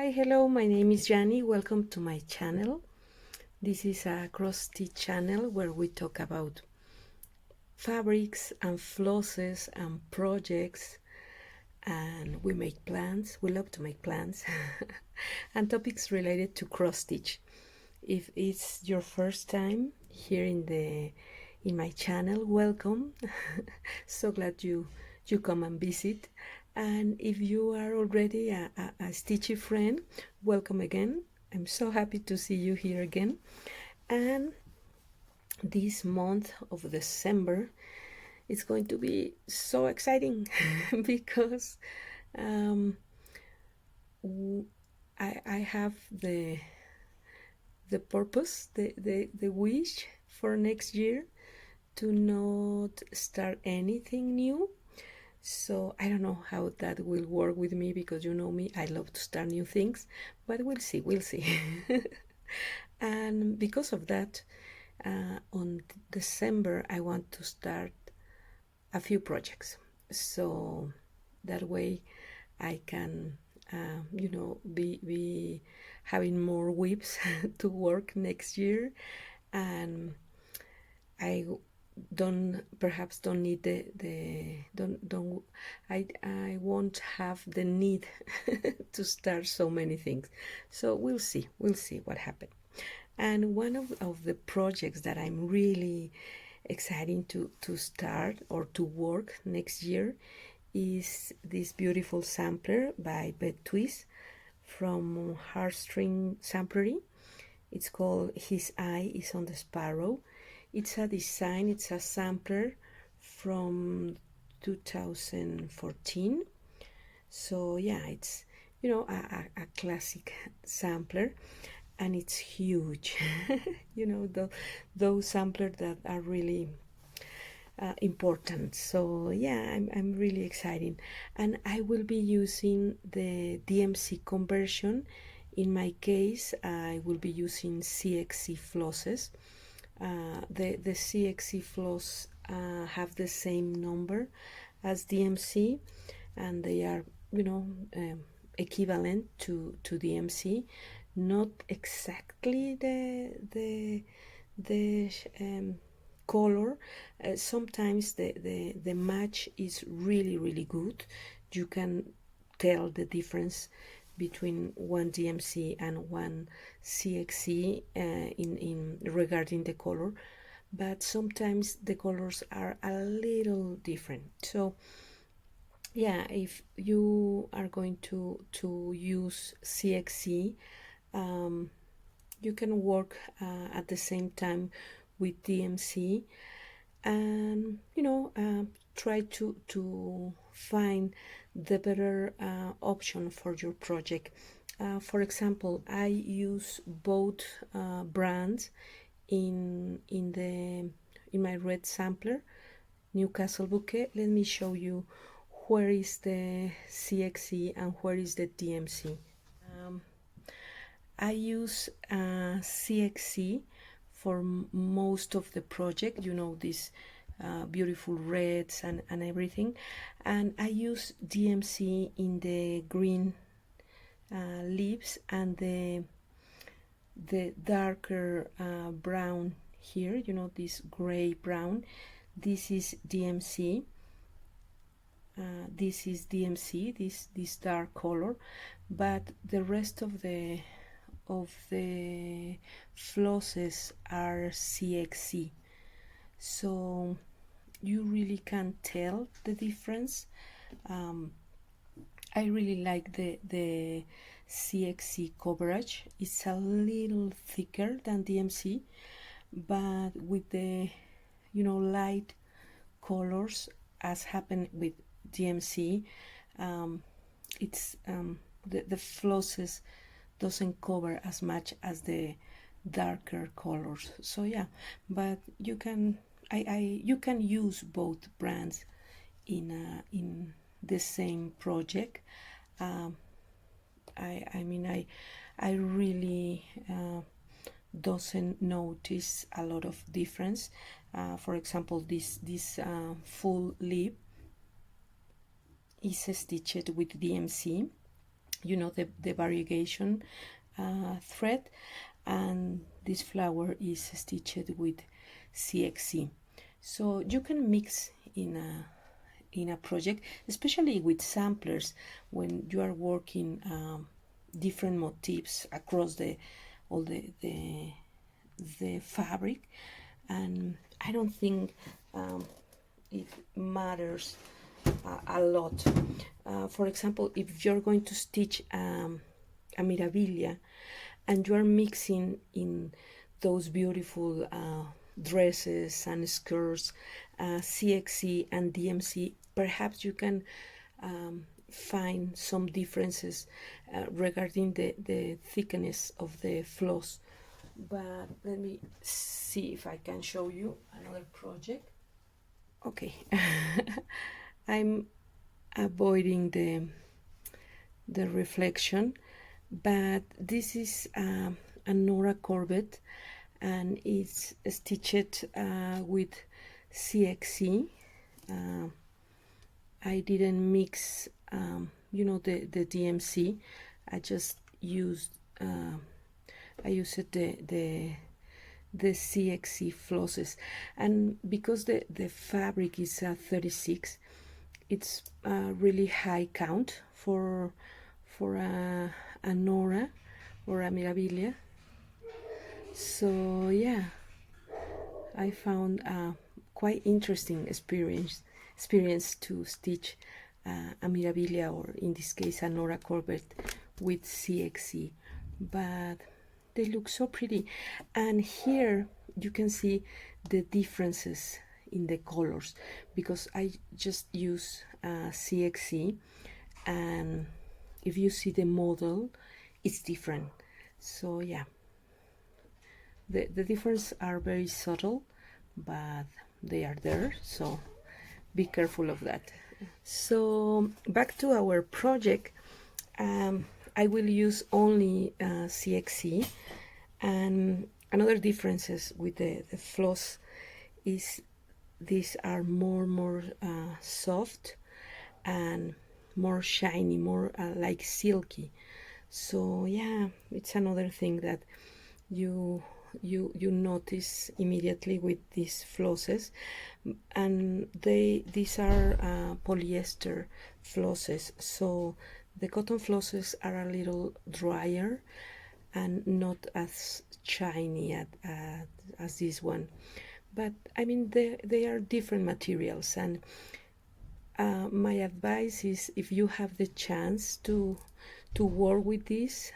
Hi, hello, my name is Jani. Welcome to my channel. This is a cross-stitch channel where we talk about fabrics and flosses and projects, and we make plans. We love to make plans and topics related to cross-stitch. If it's your first time here in my channel, welcome. So glad you come and visit. And if you are already a stitchy friend, welcome again. I'm so happy to see you here again. And this month of December is going to be so exciting because I have the purpose, the wish for next year to not start anything new. So I don't know how that will work with me, because you know me, I love to start new things, but we'll see. And because of that, on December I want to start a few projects, so that way I can be having more whips to work next year, and I perhaps don't need I won't have the need to start so many things. So we'll see what happens. And one of the projects that I'm really excited to start or to work next year is this beautiful sampler by Bed Twist from Heartstring Samplery. It's called His Eye is on the Sparrow. It's a design, it's a sampler from 2014. So yeah, it's a classic sampler, and it's huge. Those samplers that are really important. So yeah, I'm really excited, and I will be using the DMC conversion. In my case, I will be using CXC flosses. The CXC floss have the same number as DMC, and they are equivalent to DMC, not exactly the color. Sometimes the match is really good. You can tell the difference between one DMC and one CXC in regarding the color, but sometimes the colors are a little different. So yeah, if you are going to use CXC, you can work at the same time with DMC, and try to find the better option for your project. For example, I use both brands in my red sampler, Newcastle Bouquet. Let me show you where is the CXC and where is the DMC. I use CXC for most of the project, these beautiful reds and everything, and I use DMC in the green leaves and the darker brown here, this gray brown. This is DMC. This is DMC, this dark color, but the rest of the flosses are CXC. So you really can't tell the difference. I really like the CXC coverage. It's a little thicker than DMC, but with the light colors, as happened with DMC, it's the flosses doesn't cover as much as the darker colors. So yeah, but you can you can use both brands in the same project. I really doesn't notice a lot of difference. For example, this full lip is stitched with DMC. you know, the variegation thread, and this flower is stitched with CXC. So you can mix in a project, especially with samplers, when you are working different motifs across all the fabric. And I don't think it matters a lot. For example, if you're going to stitch a mirabilia and you are mixing in those beautiful dresses and skirts, CXC and DMC, perhaps you can find some differences regarding the thickness of the floss. But let me see if I can show you another project. Okay. I'm avoiding the reflection, but this is a Nora Corbett, and it's stitched with CXC. I didn't mix you know, the DMC. I just used I used the CXC flosses, and because the fabric is 36, it's a really high count for a Nora or a Mirabilia. So yeah, I found a quite interesting experience to stitch a Mirabilia, or in this case a Nora Corbett, with CXC, but they look so pretty. And here you can see the differences in the colors, because I just use CXC, and if you see the model, it's different. So yeah, the difference are very subtle, but they are there, so be careful of that. So back to our project. I will use only CXC, and another differences with the floss is these are more soft and more shiny, more like silky. So yeah, it's another thing that you notice immediately with these flosses. And these are polyester flosses, so the cotton flosses are a little drier and not as shiny as this one. But I mean, they are different materials, and my advice is, if you have the chance to work with this,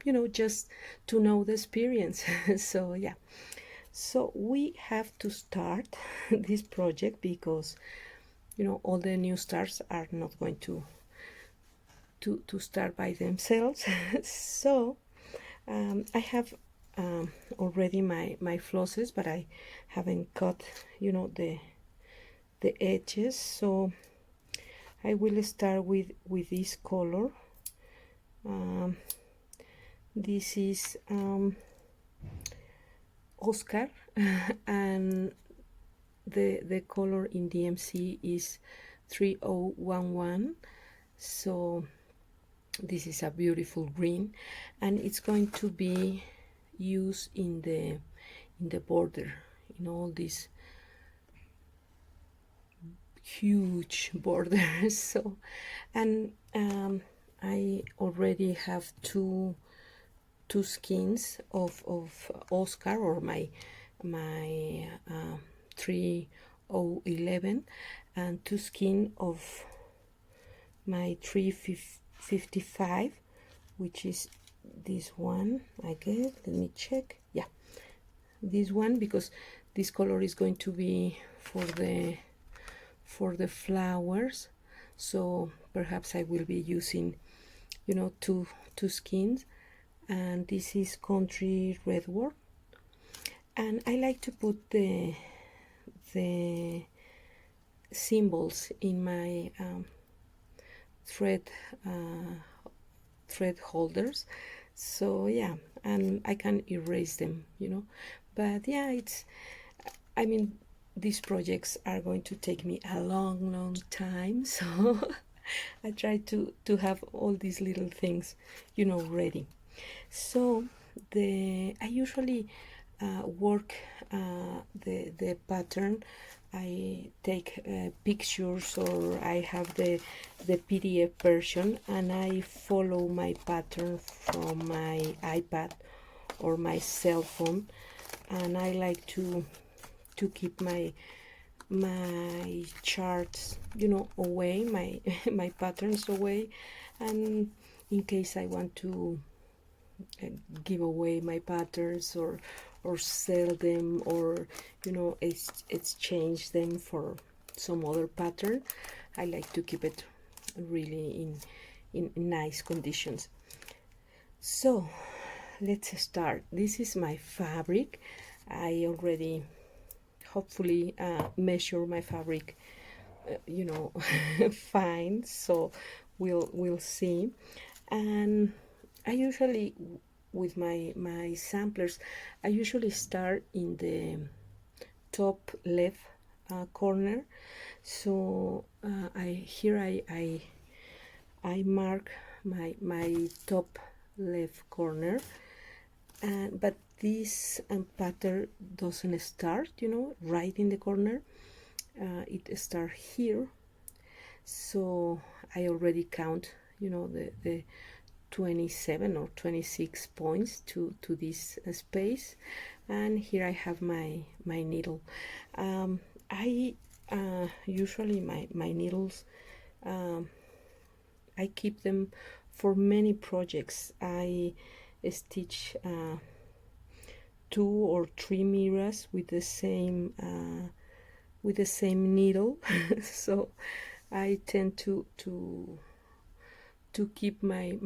you know, just to know the experience. So yeah, so we have to start this project, because you know, all the new starts are not going to start by themselves. So I have already my flosses, but I haven't cut, you know, the edges. So I will start with this color. This is Oscar, and the color in DMC is 3011. So this is a beautiful green, and it's going to be used in the border, in all these huge borders. So, and I already have two skins of Oscar, or my 3011, and two skin of my 355, which is this one, I guess. Let me check. Yeah, this one, because this color is going to be for the flowers. So perhaps I will be using, you know, two skins. And this is Country Redwood, and I like to put the symbols in my thread holders. So yeah, and I can erase them, you know. But yeah, I mean, these projects are going to take me a long time, so I try to have all these little things, you know, ready. So I usually work the pattern. I take pictures, or I have the PDF version, and I follow my pattern from my iPad or my cell phone, and I like to keep my charts, you know, away, my my patterns away, and in case I want to give away my patterns, or sell them, or, you know, exchange them for some other pattern, I like to keep it really in nice conditions. So let's start. This is my fabric. I already hopefully measure my fabric, you know, fine, so we'll see. And I usually, with my samplers, I usually start in the top left corner. So I mark my top left corner, and but this pattern doesn't start, you know, right in the corner. It starts here. So I already count, you know, the 27 or 26 points to this space, and here I have my needle. I usually my needles, I keep them for many projects. I stitch 2 or 3 mirrors with the same needle. So I tend to keep my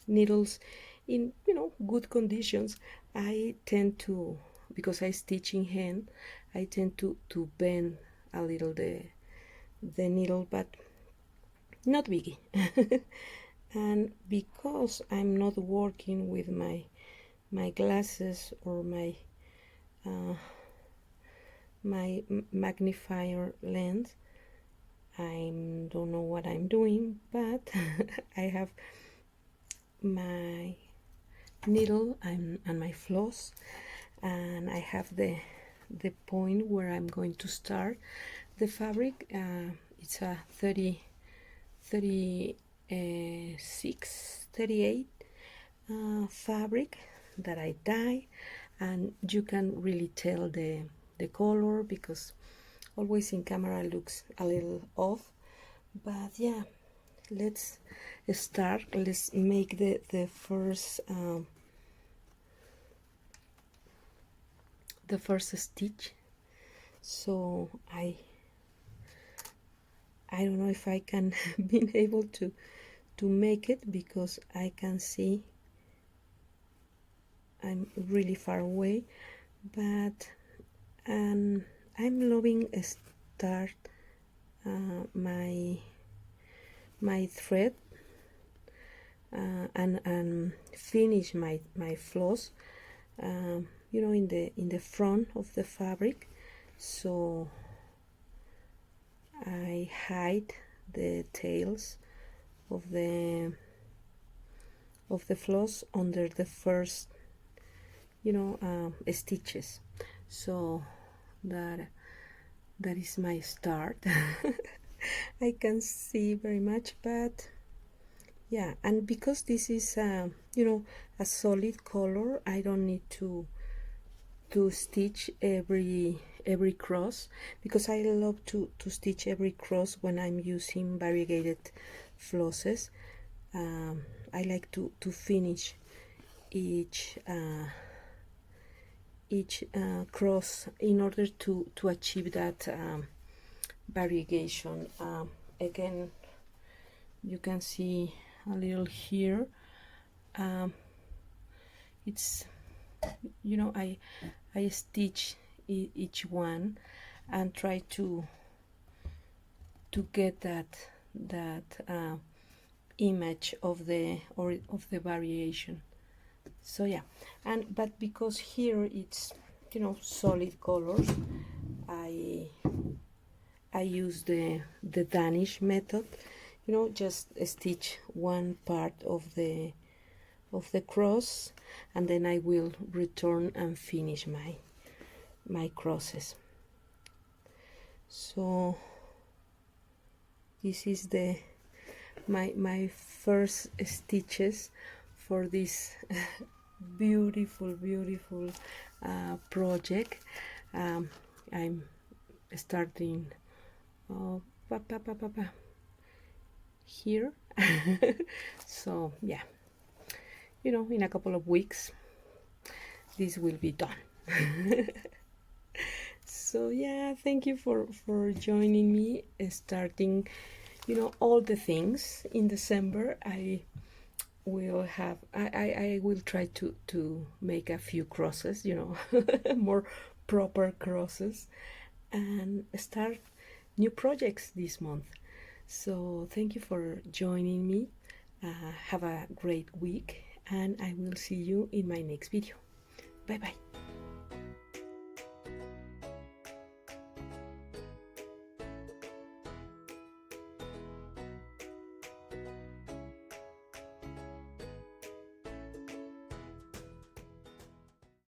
needles in, you know, good conditions. I tend to, because I stitch in hand, I tend to bend a little the needle, but not biggie. And because I'm not working with my glasses or my magnifier lens, I don't know what I'm doing, but I have my needle and my floss, and I have the point where I'm going to start the fabric. It's a 36, 38 fabric that I dye, and you can really tell the color, because always in camera looks a little off. But yeah, let's start. Let's make the first stitch. So I don't know if I can be able to make it, because I can see I'm really far away, but I'm loving start my thread and finish my floss, you know, in the front of the fabric. So I hide the tails of the floss under the first, you know, stitches. So that is my start. I can see very much, but yeah, and because this is you know, a solid color, I don't need to stitch every cross, because I love to stitch every cross when I'm using variegated flosses. I like to finish each cross in order to achieve that variegation. Again, you can see a little here. It's, you know, I stitch each one and try to get that image of the variation. So yeah, but because here it's, you know, solid colors, I I use the Danish method, you know, just stitch one part of the cross, and then I will return and finish my crosses. So this is my first stitches for this beautiful project. I'm starting here. So yeah, you know, in a couple of weeks this will be done. So yeah, thank you for joining me, starting, you know, all the things in December. I will try to make a few crosses, you know, more proper crosses, and start new projects this month. So thank you for joining me. Have a great week, and I will see you in my next video. Bye bye.